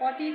40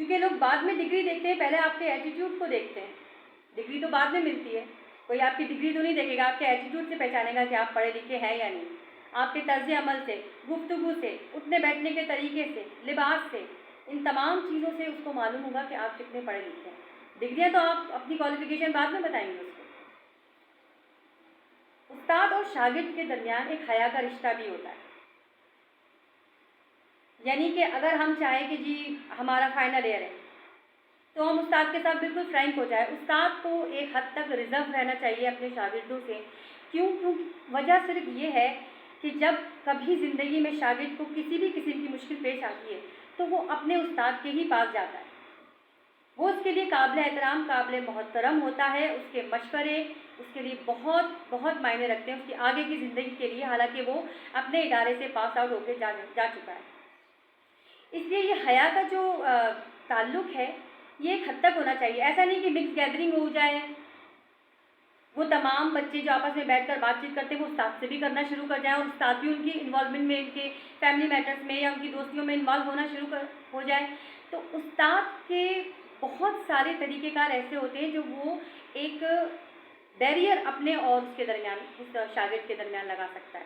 کیونکہ لوگ بعد میں ڈگری دیکھتے ہیں، پہلے آپ کے ایٹیٹیوڈ کو دیکھتے ہیں. ڈگری تو بعد میں ملتی ہے. کوئی آپ کی ڈگری تو نہیں دیکھے گا، آپ کے ایٹیٹیوڈ سے پہچانے گا کہ آپ پڑھے لکھے ہیں یا نہیں. آپ کے طرز عمل سے، گفتگو سے، اٹھنے بیٹھنے کے طریقے سے، لباس سے، ان تمام چیزوں سے اس کو معلوم ہوگا کہ آپ کتنے پڑھے لکھے ہیں. ڈگریاں تو آپ اپنی کوالیفیکیشن بعد میں بتائیں گے اس کو. استاد اور شاگرد کے درمیان ایک حیا کا رشتہ بھی ہوتا ہے. یعنی کہ اگر ہم چاہیں کہ جی ہمارا فائنل ایئر ہے تو ہم استاد کے ساتھ بالکل فرینک ہو جائے. استاد کو ایک حد تک ریزرو رہنا چاہیے اپنے شاگردوں سے. کیوں؟ وجہ صرف یہ ہے کہ جب کبھی زندگی میں شاگرد کو کسی بھی قسم کی مشکل پیش آتی ہے تو وہ اپنے استاد کے ہی پاس جاتا ہے. وہ اس کے لیے قابل احترام، قابل محترم ہوتا ہے. اس کے مشورے اس کے لیے بہت بہت معنی رکھتے ہیں اس کی آگے کی زندگی کے لیے، حالانکہ وہ اپنے ادارے سے پاس آؤٹ ہو کے جا چکا ہے. اس لیے یہ حیا کا جو تعلق ہے یہ ایک حد تک ہونا چاہیے. ایسا نہیں کہ مکس گیدرنگ ہو جائے، وہ تمام بچے جو آپس میں بیٹھ کر بات چیت کرتے ہیں وہ استاد سے بھی کرنا شروع کر جائیں، اور استاد بھی ان کی انوالومنٹ میں، ان کے فیملی میٹرز میں یا ان کی دوستیوں میں انوالو ہونا شروع ہو جائے. تو استاد کے بہت سارے طریقہ کار ایسے ہوتے ہیں جو وہ ایک بیریئر اپنے اور اس کے درمیان، اس شاگرد کے درمیان لگا سکتا ہے.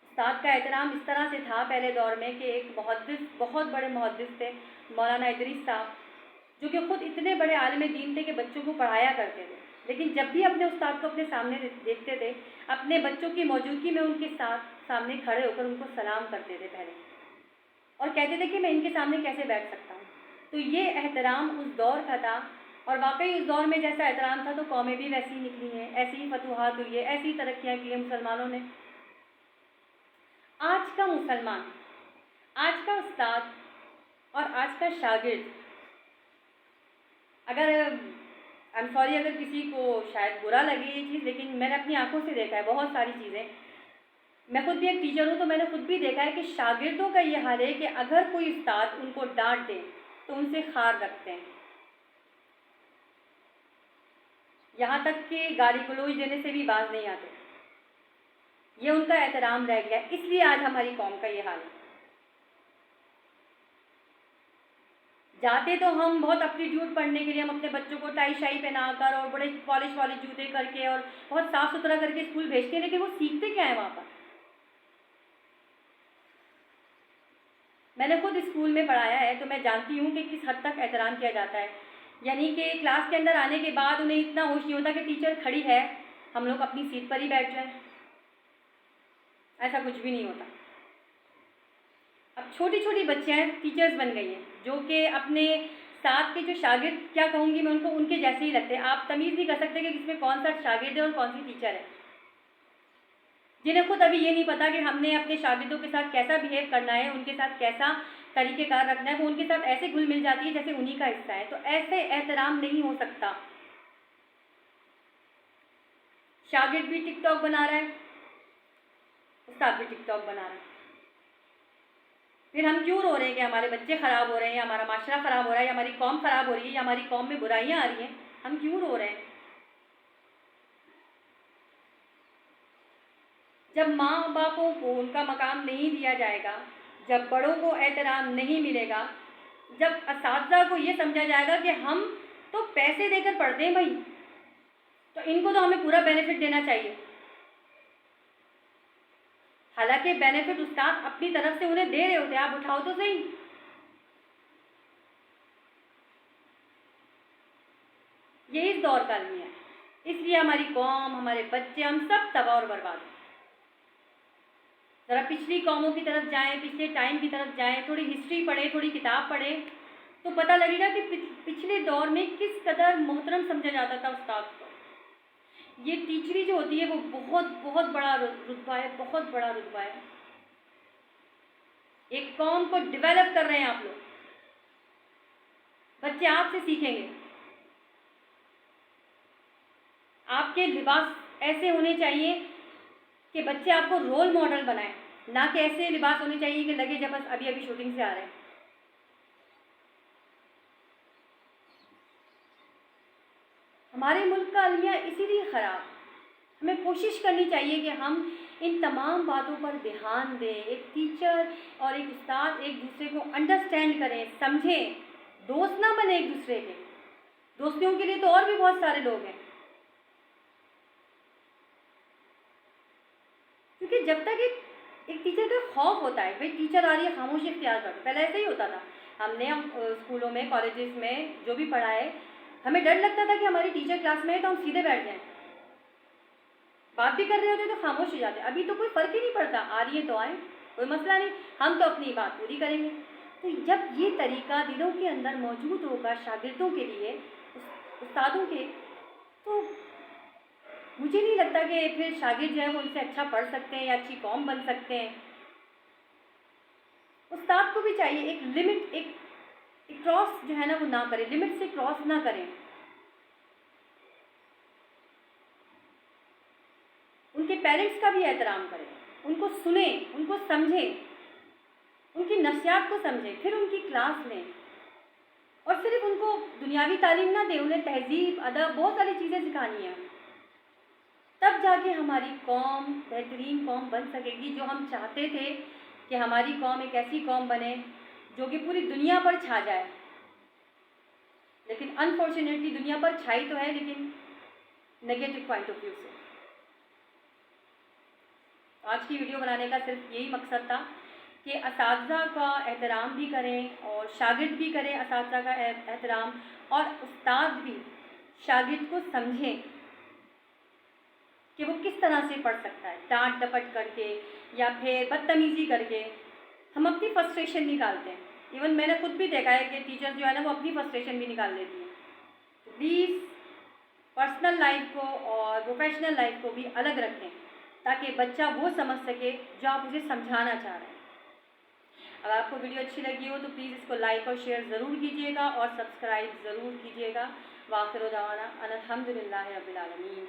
استاد کا احترام اس طرح سے تھا پہلے دور میں کہ ایک محدث، بہت بڑے محدث تھے مولانا ادریس صاحب، جو کہ خود اتنے بڑے عالم دین تھے کہ بچوں کو پڑھایا کرتے تھے. لیکن جب بھی اپنے استاد کو اپنے سامنے دیکھتے تھے، اپنے بچوں کی موجودگی میں ان کے سامنے کھڑے ہو کر ان کو سلام کرتے تھے پہلے، اور کہتے تھے کہ میں ان کے سامنے کیسے بیٹھ سکتا ہوں. تو یہ احترام اس دور کا تھا، اور واقعی اس دور میں جیسا احترام تھا تو قومیں بھی ویسی ہی نکلی ہیں، ایسی ہی فتوحات ہوئی ہے، ایسی ہی ترقیاں کی ہیں مسلمانوں نے. آج کا مسلمان، آج کا استاد اور آج کا شاگرد، اگر آئی ایم سوری اگر کسی کو شاید برا لگے یہ چیز، لیکن میں نے اپنی آنکھوں سے دیکھا ہے بہت ساری چیزیں. میں خود بھی ایک ٹیچر ہوں تو میں نے خود بھی دیکھا ہے کہ شاگردوں کا یہ حال ہے کہ اگر کوئی استاد ان کو ڈانٹ دے تو ان سے خار رکھتے ہیں، یہاں تک کہ گالی گلوچ دینے سے بھی باز نہیں آتے. یہ ان کا احترام رہ گیا، اس لیے آج ہماری قوم کا یہ حال ہے. جاتے تو ہم بہت اپٹیٹیوڈ پڑھنے کے لیے، ہم اپنے بچوں کو ٹائی شائی پہنا کر اور بڑے پالش والے جوتے کر کے اور بہت صاف ستھرا کر کے اسکول بھیجتے ہیں، لیکن وہ سیکھتے کیا ہیں وہاں پر؟ میں نے خود اسکول میں پڑھایا ہے تو میں جانتی ہوں کہ کس حد تک احترام کیا جاتا ہے. یعنی کہ کلاس کے اندر آنے کے بعد انہیں اتنا ہوش نہیں ہوتا کہ ٹیچر کھڑی ہے، ہم لوگ اپنی سیٹ پر ہی بیٹھ جائیں. ایسا کچھ بھی نہیں ہوتا. اب چھوٹی چھوٹی بچیاں ٹیچرز بن گئی ہیں، جو کہ اپنے ساتھ کے جو شاگرد، کیا کہوں گی میں ان کو، ان کے جیسے ہی لگتے ہیں. آپ تمیز نہیں کر سکتے کہ کس میں کون سا شاگرد ہے اور کون سی ٹیچر ہے، جنہیں خود ابھی یہ نہیں پتا کہ ہم نے اپنے شاگردوں کے ساتھ کیسا بیہیو کرنا ہے، ان کے ساتھ کیسا طریقہ کار رکھنا ہے. وہ ان کے ساتھ ایسے گھل مل جاتی ہے جیسے انہی کا حصہ ہے. تو ایسے احترام نہیں ہو سکتا. شاگرد بھی ٹک ٹاک بنا رہا ہے، استاد بھی ٹک ٹاک بنا رہا ہے. پھر ہم کیوں رو رہے ہیں کہ ہمارے بچے خراب ہو رہے ہیں، یا ہمارا معاشرہ خراب ہو رہا ہے، یا ہماری قوم خراب ہو رہی ہے، یا ہماری قوم میں برائیاں آ رہی ہیں؟ ہم کیوں رو رہے ہیں؟ جب ماں باپوں کو ان کا مقام نہیں دیا جائے گا، جب بڑوں کو احترام نہیں ملے گا، جب اساتذہ کو یہ سمجھا جائے گا کہ ہم تو پیسے دے کر پڑھتے ہیں بھائی، تو ان کو تو ہمیں پورا بینیفٹ دینا چاہیے. حالانکہ بینیفٹ استاد اپنی طرف سے انہیں دے رہے ہوتے ہیں، آپ اٹھاؤ تو صحیح. یہ اس دور کا المیہ ہے. اس لیے ہماری قوم، ہمارے بچے، ہم سب تباہ اور برباد ہیں. ذرا پچھلی قوموں کی طرف جائیں، پچھلے ٹائم کی طرف جائیں، تھوڑی ہسٹری پڑھیں، تھوڑی کتاب پڑھیں تو پتہ لگے گا کہ پچھلے دور میں کس قدر محترم سمجھا جاتا تھا استاد کو. یہ ٹیچری جو ہوتی ہے وہ بہت بہت بڑا رتبہ ہے، بہت بڑا رتبہ ہے. ایک قوم کو ڈیولپ کر رہے ہیں آپ لوگ. بچے آپ سے سیکھیں گے. آپ کے لباس ایسے ہونے چاہیے کہ بچے آپ کو رول ماڈل بنائیں، نہ کہ ایسے لباس ہونے چاہیے کہ لگے جب بس ابھی ابھی شوٹنگ سے آ رہے ہیں. ہمارے ملک کا المیہ اسی لیے خراب. ہمیں کوشش کرنی چاہیے کہ ہم ان تمام باتوں پر دھیان دیں. ایک ٹیچر اور ایک استاد ایک دوسرے کو انڈرسٹینڈ کریں, سمجھیں, دوست نہ بنے ایک دوسرے کے. دوستیوں کے لیے تو اور بھی بہت سارے لوگ ہیں, کیونکہ جب تک ایک ٹیچر کا خوف ہوتا ہے, بھائی ٹیچر آ رہی ہے خاموشی اختیار کر دو. پہلے ایسے ہی ہوتا تھا. ہم نے اسکولوں میں کالجز میں جو بھی پڑھا ہے, ہمیں ڈر لگتا تھا کہ ہماری ٹیچر کلاس میں ہے تو ہم سیدھے بیٹھ جائیں, بات بھی کر رہے ہوتے تو خاموش ہو جاتے. ابھی تو کوئی فرق ہی نہیں پڑتا, آ رہی ہے تو آئیں, کوئی مسئلہ نہیں, ہم تو اپنی بات پوری کریں گے. تو جب یہ طریقہ دلوں کے اندر موجود ہوگا شاگردوں کے لیے, استادوں کے, تو مجھے نہیں لگتا کہ پھر شاگرد جو ہے وہ ان سے اچھا پڑھ سکتے ہیں یا اچھی قوم بن سکتے ہیں. استاد کو بھی چاہیے ایک لمٹ, ایک کراس جو ہے نا وہ نہ کریں, لمٹ سے کراس نہ کریں. ان کے پیرنٹس کا بھی احترام کریں, ان کو سنیں, ان کو سمجھیں, ان کی نفسیات کو سمجھیں, پھر ان کی کلاس لیں. اور صرف ان کو دنیاوی تعلیم نہ دیں, انہیں تہذیب, ادب, بہت ساری چیزیں سکھانی ہیں. تب جا کے ہماری قوم بہترین قوم بن سکے گی, جو ہم چاہتے تھے کہ ہماری قوم ایک ایسی قوم بنے جو کہ پوری دنیا پر چھا جائے. لیکن انفارچونیٹلی دنیا پر چھائی تو ہے, لیکن نگیٹو پوائنٹ آف ویو سے. آج کی ویڈیو بنانے کا صرف یہی مقصد تھا کہ اساتذہ کا احترام بھی کریں اور شاگرد بھی کریں اساتذہ کا احترام, اور استاد بھی شاگرد کو سمجھیں کہ وہ کس طرح سے پڑھ سکتا ہے, ڈانٹ ڈپٹ کر کے یا پھر بدتمیزی کر کے. ہم اپنی فرسٹریشن نکالتے ہیں. ایون میں نے خود بھی دیکھا ہے کہ ٹیچر جو ہے نا وہ اپنی فرسٹریشن بھی نکال لیتی ہیں. تو پلیز پرسنل لائف کو اور پروفیشنل لائف کو بھی الگ رکھیں تاکہ بچہ وہ سمجھ سکے جو آپ اسے سمجھانا چاہ رہے ہیں. اگر آپ کو ویڈیو اچھی لگی ہو تو پلیز اس کو لائک اور شیئر ضرور کیجیے گا اور سبسکرائب ضرور کیجیے گا. وآخر دعوانا ان الحمد للہ رب العالمین.